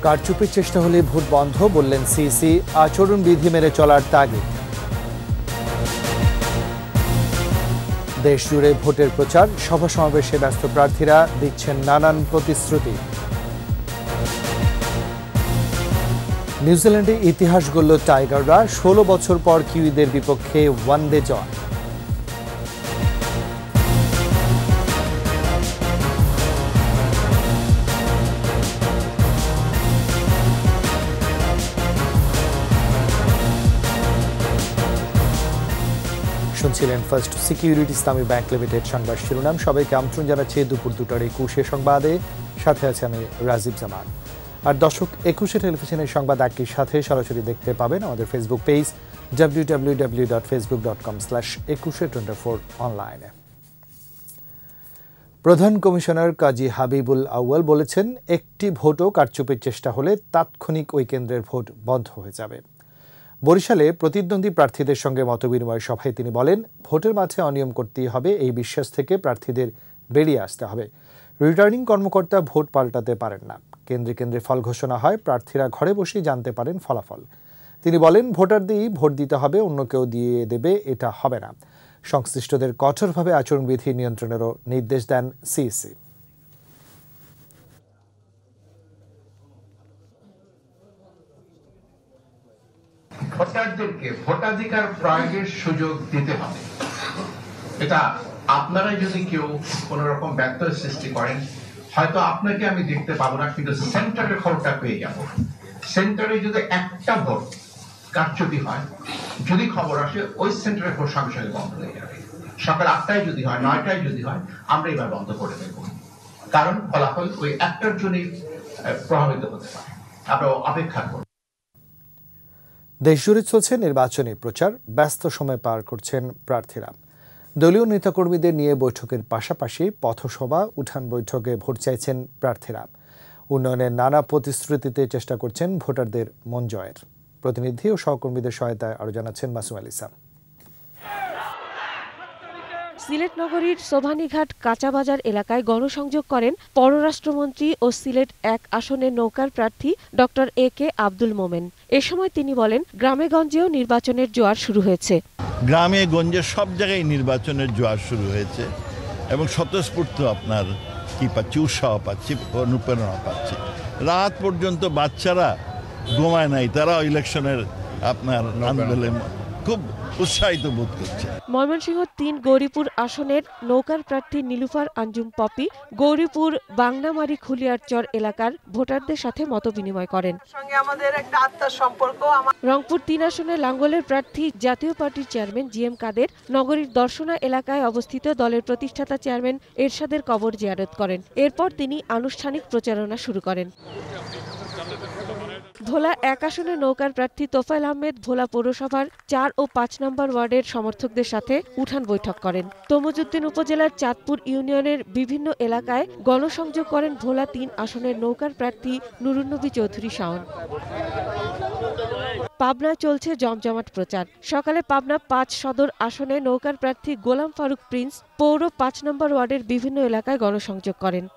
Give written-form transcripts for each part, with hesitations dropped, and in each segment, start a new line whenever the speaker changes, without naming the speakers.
কারচুপির চেষ্টা হলে ভোট বন্ধ বললেন সিইসি, আচরণবিধি মেনে চলার তাগিদ। দেশ জুড়ে ভোটের প্রচার, সভা সমাবেশে ব্যস্ত প্রার্থীরা দিচ্ছেন নানান প্রতিশ্রুতি। নিউজিল্যান্ডে ইতিহাস গড়ল টাইগাররা, ১৬ বছর পর কিউইদের বিপক্ষে ওয়ানডে জয়। শুনছিলেন ফার্স্ট সিকিউরিটি ইসলামী ব্যাংক লিমিটেড সংবাদ শিরোনাম। সবাইকে আমন্ত্রণ জানাচ্ছি দুপুর ২টার ২১ সংবাদে। সাথে আছে আমি রাজীব জামান। আর দর্শক, ২১ টেলিভিশনের সংবাদ একই সাথে সরাসরি দেখতে পাবেন আমাদের ফেসবুক পেজ www.facebook.com/2124 অনলাইনে। প্রধান কমিশনার কাজী হাবিবুল আউয়াল বলেছেন, একটি ভোটও কারচুপির চেষ্টা হলে তাৎক্ষণিক ওই কেন্দ্রের ভোট বন্ধ হয়ে যাবে। বরিশালে প্রতিদ্বন্দ্বী প্রার্থীদের সঙ্গে মতবিনিময় সভায় তিনি বলেন, ভোটের মাঠে অনিয়ম করতেই হবে, এই বিশ্বাস থেকে প্রার্থীদের বেরিয়ে আসতে হবে। রিটার্নিং কর্মকর্তা ভোট পাল্টাতে পারেন না। কেন্দ্রে কেন্দ্রে ফল ঘোষণা হয়, প্রার্থীরা ঘরে বসেই জানতে পারেন ফলাফল। তিনি বলেন, ভোটারদেরই ভোট দিতে হবে, অন্য কেউ দিয়ে দেবে এটা হবে না। সংশ্লিষ্টদের কঠোরভাবে আচরণবিধি নিয়ন্ত্রণেরও নির্দেশ দেন সিইসি।
ভোটারদেরকে ভোটাধিকার প্রয়োগের সুযোগ দিতে হবে। এটা আপনারা যদি কেউ কোন রকম ব্যত্যয় সৃষ্টি করেন, হয়তো আপনাকে আমি দেখতে পাবো না, কিন্তু সেন্টারের খবরটা পেয়ে যাব। সেন্টারে যদি একটা ভোট কারচুপি হয়, যদি খবর আসে, ওই সেন্টারের ভোট সঙ্গে সঙ্গে বন্ধ হয়ে যাবে। সকাল ৮টায় যদি হয়, ৯টায় যদি হয়, আমরা এবার বন্ধ করে দেব। কারণ ফলাফল ওই একটার জন্যই প্রভাবিত হতে পারে। আমরা অপেক্ষা করব।
দেশজুড়ে চলছে নির্বাচনী প্রচার, ব্যস্ত সময় পার করছেন প্রার্থীরা। দলীয় নেতাকর্মীদের নিয়ে বৈঠকের পাশাপাশি পথসভা, উঠান বৈঠকে ভোট চাইছেন প্রার্থীরা। উন্নয়নের নানা প্রতিশ্রুতিতে চেষ্টা করছেন ভোটারদের মন জয়ের। প্রতিনিধি ও সহকর্মীদের সহায়তায় আরও জানাচ্ছেন মাসুম আল ইসলাম।
সিলেট নগরীর সোভানীঘাট কাঁচাবাজার এলাকায় গণসংযোগ করেন পররাষ্ট্রমন্ত্রী ও সিলেট ১ আসনের নৌকার প্রার্থী ডক্টর AK আব্দুল মোমেন। এ সময় তিনি বলেন, গ্রামে গঞ্জেও নির্বাচনের জোয়ার শুরু হয়েছে।
গ্রামে গঞ্জে সব জায়গায় নির্বাচনের জোয়ার শুরু হয়েছে এবং স্বতঃস্ফূর্ত আপনার কি পাচ্ছি, উৎসাহ পাচ্ছি, অনুপ্রেরণা পাচ্ছি। রাত পর্যন্ত বাচ্চারা ঘুমায় নাই, তারা ইলেকশনের আপনার আন্দোলনে খুব উৎসাহিত বোধ করছে।
ময়মনসিংহ ৩ গৌরীপুর আসনের নৌকার প্রার্থী নীলুফার আঞ্জুম পপি গৌরীপুর বাংনামারি খুলিয়ারচর এলাকার ভোটারদের সাথে মতবিনিময় করেন। রংপুর ৩ আসনের লাঙ্গলের প্রার্থী জাতীয় পার্টির চেয়ারম্যান GM কাদের নগরীর দর্শনা এলাকায় অবস্থিত দলের প্রতিষ্ঠাতা চেয়ারম্যান এরশাদের কবর জিয়ারত করেন। এরপর তিনি আনুষ্ঠানিক প্রচারণা শুরু করেন। ভোলা ১ আসনের নৌকার প্রার্থী তোফায়েল আহমেদ ভোলা পৌরসভার ৪ ও ৫ নম্বর ওয়ার্ডের সমর্থকদের সাথে উঠান বৈঠক করেন। তমুজউদ্দিন উপজেলার চাঁদপুর ইউনিয়নের বিভিন্ন এলাকায় গণসংযোগ করেন ভোলা ৩ আসনের নৌকার প্রার্থী নুরুন্নবী চৌধুরী শাওন। পাবনায় চলছে জমজমাট প্রচার। সকালে পাবনা ৫ সদর আসনে নৌকার প্রার্থী গোলাম ফারুক প্রিন্স পৌর ৫ নম্বর ওয়ার্ডের বিভিন্ন এলাকায় গণসংযোগ করেন।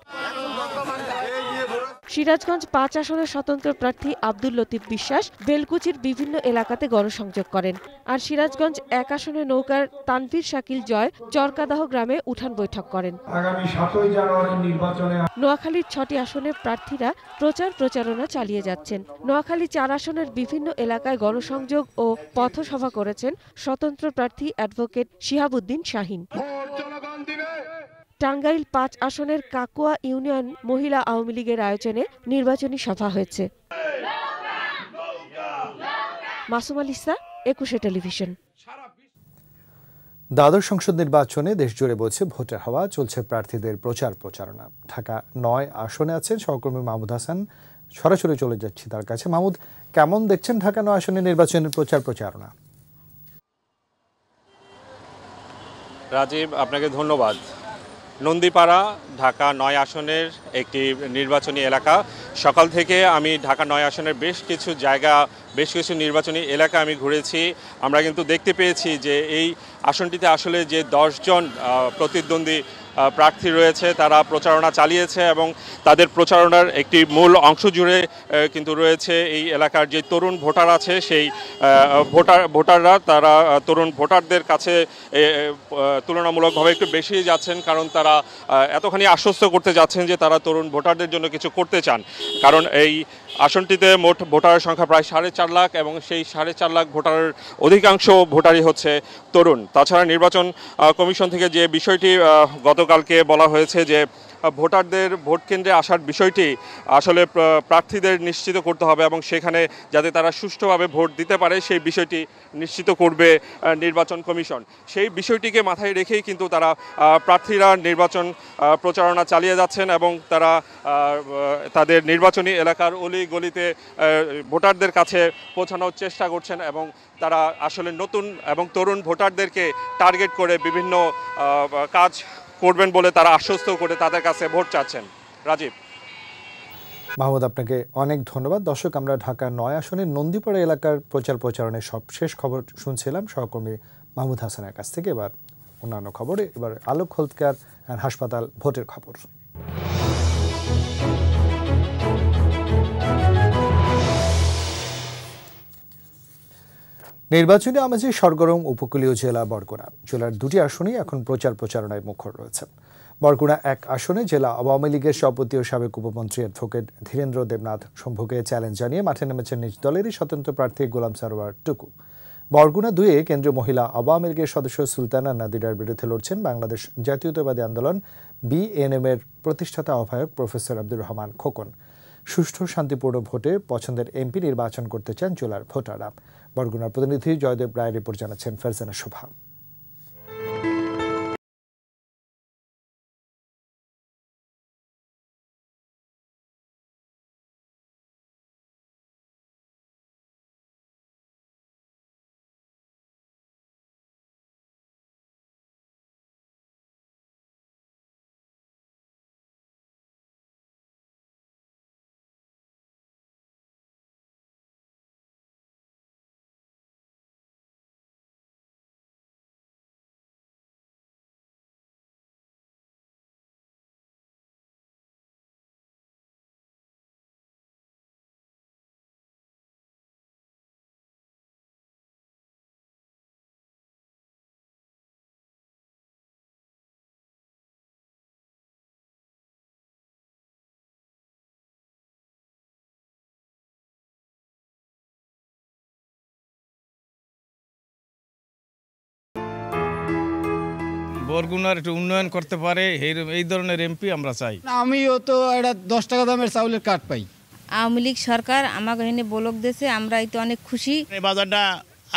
সিরাজগঞ্জ ৫ আসনের স্বতন্ত্র প্রার্থী আব্দুল লতিফ বিশ্বাস বেলকুচির বিভিন্ন এলাকাতে গণসংযোগ করেন। আর সিরাজগঞ্জ ১ আসনের নৌকার তানভীর শাকিল জয় চরকাদাহ গ্রামে উঠান বৈঠক করেন।
আগামী ৭ই জানুয়ারি নির্বাচনে
নোয়াখালীর ৬টি আসনের প্রার্থীরা প্রচারণা চালিয়ে যাচ্ছেন। নোয়াখালী ৪ আসনের বিভিন্ন এলাকায় গণসংযোগ ও পথসভা করেছেন স্বতন্ত্র প্রার্থী অ্যাডভোকেট শিহাবুদ্দিন শাহীন। টাঙ্গাইল ৫ আসনের কাকুয়া ইউনিয়ন মহিলা আওয়ামী লীগের আয়োজনে নির্বাচনী সভা হয়েছে। মাসুম আল ইসলাম, ২১ টেলিভিশন।
দ্বাদশ সংসদ নির্বাচনে দেশজুড়ে বলছে ভোটের হাওয়া, চলছে প্রার্থীদের প্রচারণা। ঢাকা ৯ আসনে আছেন সহকর্মী মাহমুদ হাসান, সরাসরি চলে যাচ্ছি তার কাছে। মাহমুদ, কেমন দেখছেন ঢাকা ৯ আসনে নির্বাচনের প্রচারণা?
রাজীব, আপনাকে ধন্যবাদ। নন্দীপাড়া ঢাকা ৯ আসনের একটি নির্বাচনী এলাকা। সকাল থেকে আমি ঢাকা ৯ আসনের বেশ কিছু নির্বাচনী এলাকা আমি ঘুরেছি। আমরা কিন্তু দেখতে পেয়েছি যে এই আসনটিতে আসলে যে ১০ জন প্রতিদ্বন্দ্বী প্রার্থী রয়েছে তারা প্রচারণা চালিয়েছে এবং তাদের প্রচারণার একটি মূল অংশ জুড়ে কিন্তু রয়েছে এই এলাকার যে তরুণ ভোটার আছে সেই ভোটাররা তারা তরুণ ভোটারদের কাছে তুলনামূলকভাবে একটু বেশি যাচ্ছেন, কারণ তারা এতখানি আশ্বস্ত করতে যাচ্ছেন যে তারা তরুণ ভোটারদের জন্য কিছু করতে চান। কারণ এই আসনটিতে মোট ভোটারের সংখ্যা প্রায় 4.5 লাখ এবং সেই 4.5 লাখ ভোটারের অধিকাংশ ভোটারই হচ্ছে তরুণ। তাছাড়া নির্বাচন কমিশন থেকে যে বিষয়টি গতকালকে বলা হয়েছে যে ভোটারদের ভোট কেন্দ্রে আসার বিষয়টি আসলে প্রার্থীদের নিশ্চিত করতে হবে এবং সেখানে যাতে তারা সুষ্ঠুভাবে ভোট দিতে পারে সেই বিষয়টি নিশ্চিত করবে নির্বাচন কমিশন। সেই বিষয়টিকে মাথায় রেখেই কিন্তু তারা প্রার্থীরা নির্বাচন প্রচারণা চালিয়ে যাচ্ছেন এবং তারা তাদের নির্বাচনী এলাকার অলি গলিতে ভোটারদের কাছে পৌঁছানোর চেষ্টা করছেন এবং তারা আসলে নতুন এবং তরুণ ভোটারদেরকে টার্গেট করে বিভিন্ন কাজ করবেন বলে তারা আশ্বস্ত করে তাদের কাছে ভোট চাচ্ছেন। রাজীব।
মাহমুদ, আপনাকে অনেক ধন্যবাদ। দর্শক, আমরা ঢাকার 9 আসনের নন্দীপাড়া এলাকার প্রচারণের সব শেষ খবর শুনছিলাম সহকর্মী মাহমুদ হাসানের কাছ থেকে। এবার অন্যান্য খবরে, এবার আলোক হেলথ কেয়ার হাসপাতাল ভোটের খবর। নির্বাচনী আমেজে সরগরম উপকূলীয় জেলা বরগুনা। জেলার 2টি আসনেই এখন প্রচারণায় মুখর রয়েছে। বরগুনা 1 আসনে জেলা আওয়ামী লীগের সভাপতি ও সাবেক উপমন্ত্রী অ্যাডভোকেট ধীরেন্দ্র দেবনাথ শম্ভুকে চ্যালেঞ্জ জানিয়ে মাঠে নেমেছেন নিজ দলেরই স্বতন্ত্র প্রার্থী গোলাম সারোয়ার টুকু। বরগুনা 2-এ কেন্দ্রীয় মহিলা আওয়ামী লীগের সদস্য সুলতানা নাদিরার বিরুদ্ধে লড়ছেন বাংলাদেশ জাতীয়তাবাদী আন্দোলন বিএনএম-এর প্রতিষ্ঠাতা আহ্বায়ক প্রফেসর আব্দুর রহমান খোকন। সুষ্ঠু শান্তিপূর্ণ ভোটে পছন্দের এমপি নির্বাচন করতে চান জেলার ভোটাররা। বরগুনার প্রতিনিধি জয়দেব রায় রিপোর্ট জানাচ্ছেন ফারজানা শোভা।
বরগুনার একটু উন্নয়ন করতে পারে এই ধরনের এমপি আমরা চাই।
আমিও তো একটা 10 টাকা দামের চাউলের কার্ড পাই।
আওয়ামী লীগ সরকার আমাকে এনে বলক দিয়েছে, আমরা এই তো অনেক খুশি।
এই বাজারটা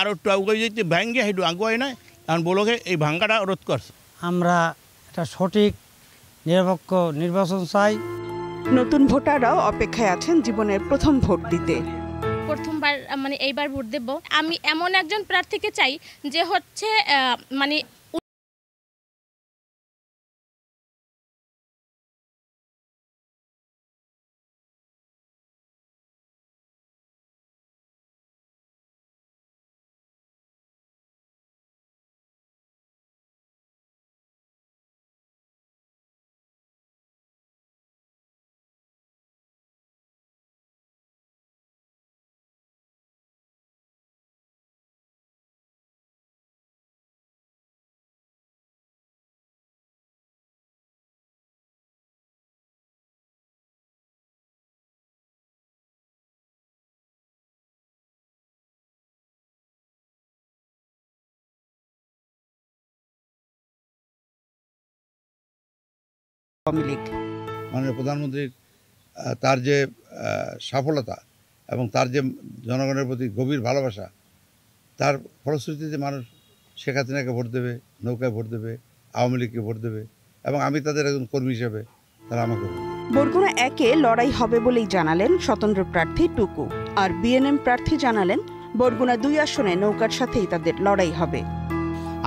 আরো একটু আগুয়ে যেতে ভাঙ্গে হেঁটু আগুয়ায় নয়, কারণ বলকে এই ভাঙ্গাটা রোধ করছে।
আমরা একটা সঠিক নিরপেক্ষ নির্বাচন চাই।
নতুন ভোটাররাও অপেক্ষায় আছেন জীবনের প্রথম ভোট দিতে।
প্রথমবার এইবার ভোট দেব। আমি এমন একজন প্রার্থীকে চাই যে হচ্ছে
মাননীয় প্রধানমন্ত্রীর তার যে সফলতা এবং তার যে জনগণের প্রতি গভীর ভালোবাসা, তার ফলশ্রুতিতে মানুষ শেখ হাসিনাকে ভোট দেবে, নৌকায় ভোট দেবে, আওয়ামী লীগকে ভোট দেবে এবং আমি তাদের একজন কর্মী হিসেবে তারা আমাকে ভোট দেবে।
বরগুনা 1-এ লড়াই হবে বলেই জানালেন স্বতন্ত্র প্রার্থী টুকু। আর বিএনএম প্রার্থী জানালেন বরগুনা 2 আসনে নৌকার সাথেই তাদের লড়াই হবে।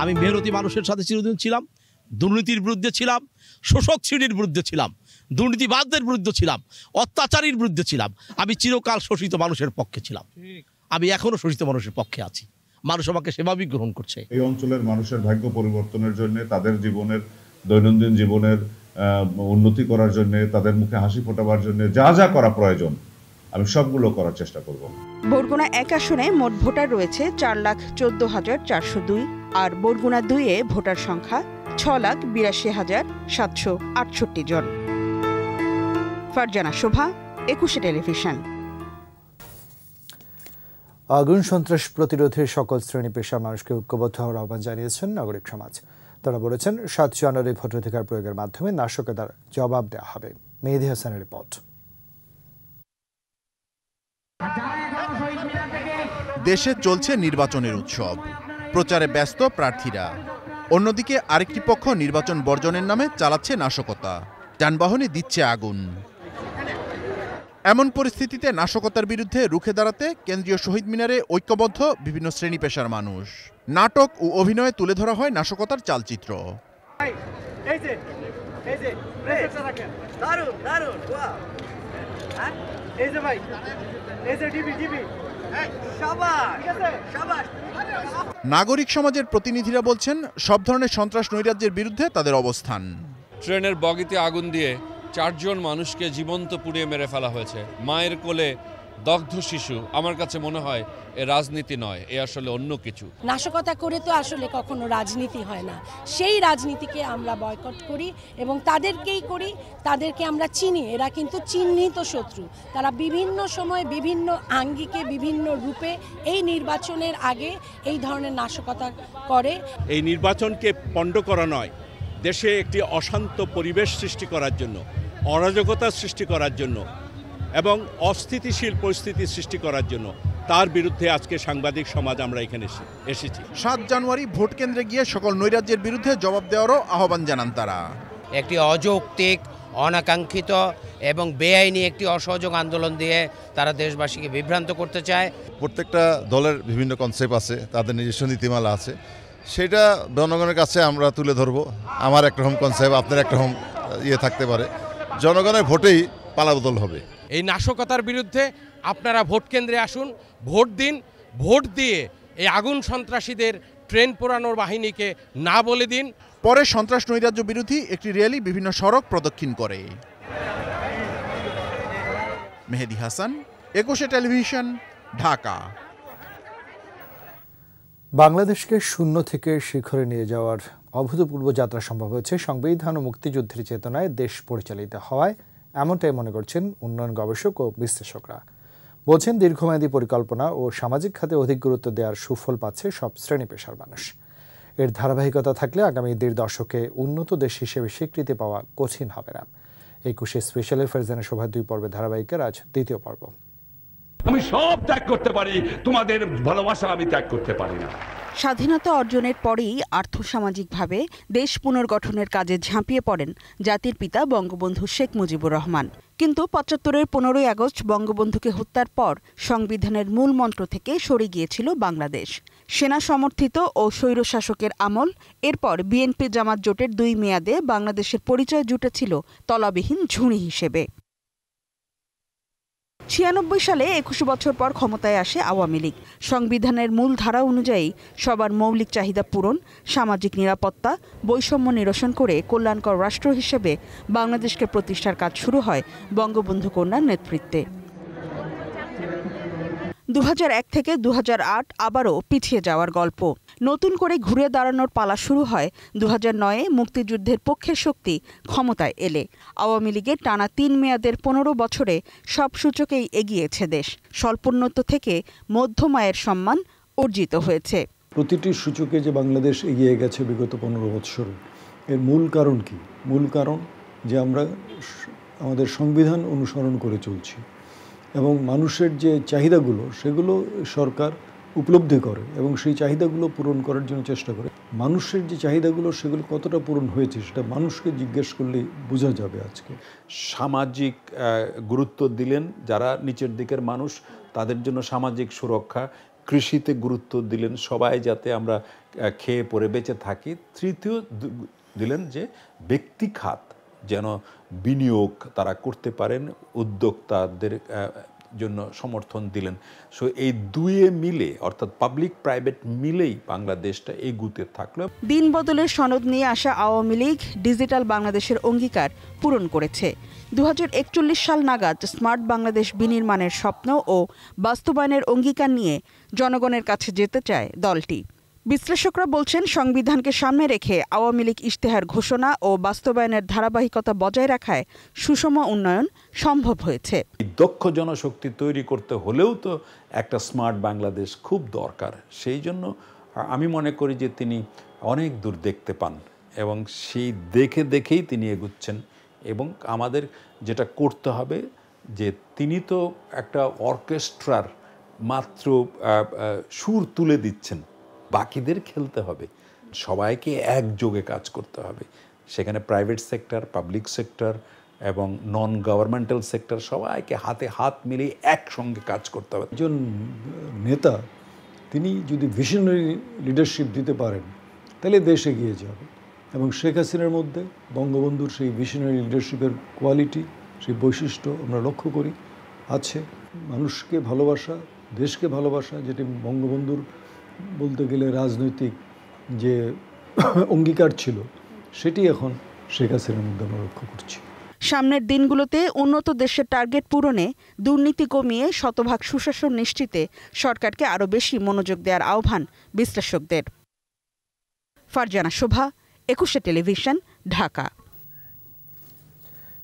আমি মেহনতি মানুষের সাথে চিরদিন ছিলাম, দুর্নীতির বিরুদ্ধে ছিলাম, শোষক শ্রেণীর বিরুদ্ধে ছিলাম, দুর্নীতিবাদদের বিরুদ্ধে ছিলাম, অত্যাচারীর বিরুদ্ধে ছিলাম। আমি চিরকাল শোষিত মানুষের পক্ষে ছিলাম, আমি এখনো শোষিত মানুষের পক্ষে আছি। মানুষ আমাকে সেভাবেই গ্রহণ করছে।
এই অঞ্চলের মানুষের ভাগ্য পরিবর্তনের জন্য, তাদের জীবনের দৈনন্দিন জীবনের উন্নতি করার জন্য, তাদের মুখে হাসি ফোটাবার জন্য যা যা করা প্রয়োজন আমি সবগুলো করার চেষ্টা করব।
বরগুনা 1 আসনে মোট ভোটার রয়েছে 4,14,402 আর বরগুনা 2-এ ভোটার সংখ্যা 6,82,768 জন। ফারজানা শোভা, 21 টেলিভিশন।
আগুন সন্ত্রাস প্রতিরোধে সকল শ্রেণী পেশার মানুষকে ঐক্যবদ্ধ হওয়ার আহ্বান জানিয়েছেন নাগরিক সমাজ। তারা বলেছেন 7 জানুয়ারি ভোটাধিকার প্রয়োগের মাধ্যমে নাশকতার জবাব দেওয়া হবে। মেহেদী হাসানের রিপোর্ট।
দেশে চলছে নির্বাচনের উৎসব, প্রচারে ব্যস্ত প্রার্থীরা। অন্যদিকে আরেকটি পক্ষ নির্বাচন বর্জনের নামে চালাচ্ছে নাশকতা, যানবাহনে দিচ্ছে আগুন। এমন পরিস্থিতিতে নাশকতার বিরুদ্ধে রুখে দাঁড়াতে কেন্দ্রীয় শহীদ মিনারে ঐক্যবদ্ধ বিভিন্ন শ্রেণী পেশার মানুষ। নাটক ও অভিনয়ে তুলে ধরা হয় নাশকতার চালচিত্র। নাগরিক সমাজের প্রতিনিধিরা বলছেন সব ধরনের সন্ত্রাস নৈরাজ্যের বিরুদ্ধে তাদের অবস্থান।
ট্রেনের বগিতে আগুন দিয়ে 4 জন মানুষকে জীবন্ত পুড়িয়ে মেরে ফেলা হয়েছে। মায়ের কোলে দগ্ধ শিশু। আমার কাছে মনে হয় এ রাজনীতি নয়, এ আসলে অন্য কিছু।
নাশকতা করে তো আসলে কখনো রাজনীতি হয় না। সেই রাজনীতিকে আমরা বয়কট করি এবং তাদেরকেই করি, তাদেরকে আমরা চিনি। এরা কিন্তু চিহ্নিত শত্রু। তারা বিভিন্ন সময় বিভিন্ন আঙ্গিকে বিভিন্ন রূপে এই নির্বাচনের আগে এই ধরনের নাশকতা করে।
এই নির্বাচনকে পণ্ড করা নয়, দেশে একটি অশান্ত পরিবেশ সৃষ্টি করার জন্য, অরাজকতা সৃষ্টি করার জন্য এবং অস্থিতিশীল পরিস্থিতি সৃষ্টি করার জন্য তার বিরুদ্ধে আজকে সাংবাদিক সমাজ আমরা এখানে এসেছি।
7 জানুয়ারি ভোট কেন্দ্রে গিয়ে সকল নৈরাজ্যের বিরুদ্ধে জবাব দেওয়ারও আহ্বান জানান তারা।
একটি অযৌক্তিক, অনাকাঙ্ক্ষিত এবং বেআইনি একটি অসহযোগ আন্দোলন দিয়ে তারা দেশবাসীকে বিভ্রান্ত করতে চায়।
প্রত্যেকটা দলের বিভিন্ন কনসেপ্ট আছে, তাদের নিজস্ব নীতিমালা আছে, সেটা জনগণের কাছে আমরা তুলে ধরবো। আমার একরকম কনসেপ্ট, আপনার একরকম থাকতে পারে। জনগণের ভোটেই পালাবদল হবে।
এই নাশকতার বিরুদ্ধে আপনারা ভোট কেন্দ্রে আসুন, ভোট দিন। ভোট দিয়ে এই আগুন সন্ত্রাসীদের ট্রেন পোড়ানোর বাহিনীকে না বলে দিন।
পরে সন্ত্রাস নৈরাজ্য বিরোধী একটি র্যালি বিভিন্ন সড়ক প্রদক্ষিণ করে। মেহেদী হাসান, 21 টেলিভিশন, ঢাকা।
বাংলাদেশকে শূন্য থেকে শিখরে নিয়ে যাওয়ার অভূতপূর্ব যাত্রা সম্ভব হয়েছে সংবিধান ও মুক্তিযুদ্ধের চেতনায় দেশ পরিচালিত হওয়ায়, এমনটাই মনে করছেন উন্নয়ন গবেষক ও বিশ্লেষকরা। বলছেন দীর্ঘমেয়াদী পরিকল্পনা ও সামাজিক খাতে অধিক গুরুত্ব দেওয়ার সুফল পাচ্ছে সব শ্রেণী পেশার মানুষ। এর ধারাবাহিকতা থাকলে আগামী 1.5 দশকে উন্নত দেশ হিসেবে স্বীকৃতি পাওয়া কঠিন হবে না। 21 স্পেশালে ফারজানা শোভা 2 পর্বে ধারাবাহিকের আজ 2য় পর্ব।
আমি সব ত্যাগ করতে পারি, তোমাদের ভালোবাসা আমি ত্যাগ করতে পারি না।
স্বাধীনতা অর্জনের পরেই আর্থসামাজিকভাবে দেশ পুনর্গঠনের কাজে ঝাঁপিয়ে পড়েন জাতির পিতা বঙ্গবন্ধু শেখ মুজিবুর রহমান। কিন্তু 75-এর 15ই আগস্ট বঙ্গবন্ধুকে হত্যার পর সংবিধানের মূল মন্ত্র থেকে সরে গিয়েছিল বাংলাদেশ। সেনা সমর্থিত ও স্বৈরশাসকের আমল। এরপর বিএনপি জামাত জোটের 2 মেয়াদে বাংলাদেশের পরিচয় জুটেছিল তলাবিহীন ঝুড়ি হিসেবে। 96 সালে 21 বছর পর ক্ষমতায় আসে আওয়ামী লীগ। সংবিধানের মূল ধারা অনুযায়ী সবার মৌলিক চাহিদা পূরণ, সামাজিক নিরাপত্তা, বৈষম্য নিরসন করে কল্যাণকর রাষ্ট্র হিসেবে বাংলাদেশকে প্রতিষ্ঠার কাজ শুরু হয় বঙ্গবন্ধু কন্যার নেতৃত্বে। 2001 থেকে 2008 আবারও পিছিয়ে যাওয়ার গল্প। নতুন করে ঘুরে দাঁড়ানোর পালা শুরু হয় 2009-এ মুক্তিযুদ্ধের পক্ষের শক্তি ক্ষমতায় এলে। আওয়ামী লীগের টানা 3 মেয়াদের 15 বছরে সব সূচকেই এগিয়েছে দেশ। স্বল্পোন্নত থেকে মধ্যম আয়ের সম্মান অর্জিত হয়েছে।
প্রতিটি সূচকে যে বাংলাদেশ এগিয়ে গেছে বিগত 15 বছরে, এর মূল কারণ কি? মূল কারণ যে আমরা আমাদের সংবিধান অনুসরণ করে চলছি এবং মানুষের যে চাহিদাগুলো সেগুলো সরকার উপলব্ধি করে এবং সেই চাহিদাগুলো পূরণ করার জন্য চেষ্টা করে। মানুষের যে চাহিদাগুলো সেগুলো কতটা পূরণ হয়েছে সেটা মানুষকে জিজ্ঞেস করলেই বোঝা যাবে। আজকে
সামাজিক গুরুত্ব দিলেন যারা নিচের দিকের মানুষ, তাদের জন্য সামাজিক সুরক্ষা। কৃষিতে গুরুত্ব দিলেন, সবাই যাতে আমরা খেয়ে পরে বেঁচে থাকি। তৃতীয় দিলেন যে ব্যক্তি খাত যেন বিনিয়োগ তারা করতে পারেন, উদ্যোক্তাদের জন্য সমর্থন দিলেন। সো এই দুয়ে মিলে অর্থাৎ পাবলিক প্রাইভেট মিলেই বাংলাদেশটা এগুতে থাকলো।
দিন বদলের সনদ নিয়ে আসা আওয়ামী লীগ ডিজিটাল বাংলাদেশের অঙ্গীকার পূরণ করেছে। 2041 সাল নাগাদ স্মার্ট বাংলাদেশ বিনির্মাণের স্বপ্ন ও বাস্তবায়নের অঙ্গীকার নিয়ে জনগণের কাছে যেতে চায় দলটি। বিশ্লেষকরা বলছেন, সংবিধানকে সামনে রেখে আওয়ামী লীগ ইশতেহার ঘোষণা ও বাস্তবায়নের ধারাবাহিকতা বজায় রাখায় সুষম উন্নয়ন সম্ভব হয়েছে।
দক্ষ জনশক্তি তৈরি করতে হলেও তো একটা স্মার্ট বাংলাদেশ খুব দরকার। সেই জন্য আমি মনে করি যে তিনি অনেক দূর দেখতে পান এবং সেই দেখেই তিনি এগুচ্ছেন। এবং আমাদের যেটা করতে হবে যে তিনি তো একটা অর্কেস্ট্রার মাত্র সুর তুলে দিচ্ছেন, বাকিদের খেলতে হবে, সবাইকে একযোগে কাজ করতে হবে। সেখানে প্রাইভেট সেক্টর, পাবলিক সেক্টর এবং নন গভর্নমেন্টাল সেক্টর সবাইকে হাতে হাত মিলিয়ে একসঙ্গে কাজ করতে হবে।
একজন নেতা তিনি যদি ভিশনারি লিডারশিপ দিতে পারেন তাহলে দেশ এগিয়ে যাবে। এবং শেখ হাসিনার মধ্যে বঙ্গবন্ধুর সেই ভিশনারি লিডারশিপের কোয়ালিটি, সেই বৈশিষ্ট্য আমরা লক্ষ্য করি আছে। মানুষকে ভালোবাসা, দেশকে ভালোবাসা, যেটি বঙ্গবন্ধুর বলতে গেলে রাজনৈতিক যে অঙ্গীকার ছিল, সেটি এখন শেখ হাসিনার মধ্যে আমরা লক্ষ্য করছি।
সামনের দিনগুলোতে উন্নত দেশের টার্গেট পূরণে, দুর্নীতি কমিয়ে শতভাগ সুশাসন নিশ্চিতে সরকারকে আরও বেশি মনোযোগ দেওয়ার আহ্বান বিশ্লেষকদের। ফারজানা শোভা, 21 টেলিভিশন, ঢাকা।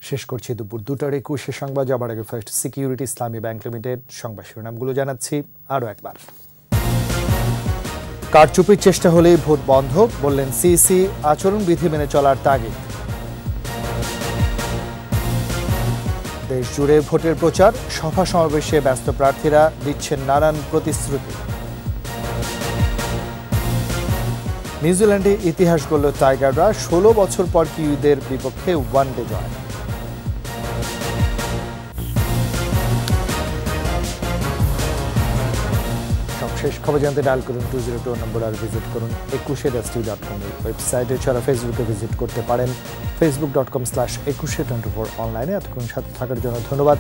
শেষ করছি দুপুর 2টার 21 সংবাদ। যাবার আগে ফার্স্ট সিকিউরিটি ইসলামী ব্যাংক লিমিটেড সংবাদ শিরোনামগুলো জানাচ্ছি আরও একবার। কারচুপির চেষ্টা হলেই ভোট বন্ধ, বললেন সিইসি, আচরণবিধি মেনে চলার তাগিদ। দেশ জুড়ে ভোটের প্রচার, সভা সমাবেশে ব্যস্ত প্রার্থীরা দিচ্ছেন নানান প্রতিশ্রুতি। নিউজিল্যান্ডে ইতিহাস গড়ল টাইগাররা, 16 বছর পর কিউইদের বিপক্ষে ওয়ানডে জয়। সবশেষ খবর জানতে ডায়াল করুন 202 নম্বর আর ভিজিট করুন 21.com ওয়েবসাইটে। এছাড়া ফেসবুকে ভিজিট করতে পারেন facebook.com/2124 অনলাইনে। এতক্ষণ সাথে থাকার জন্য ধন্যবাদ।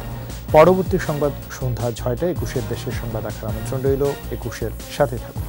পরবর্তী সংবাদ সন্ধ্যা 6টায় 21 দেশের সংবাদ দেখার আমন্ত্রণ রইল। 21 সাথে থাকুন।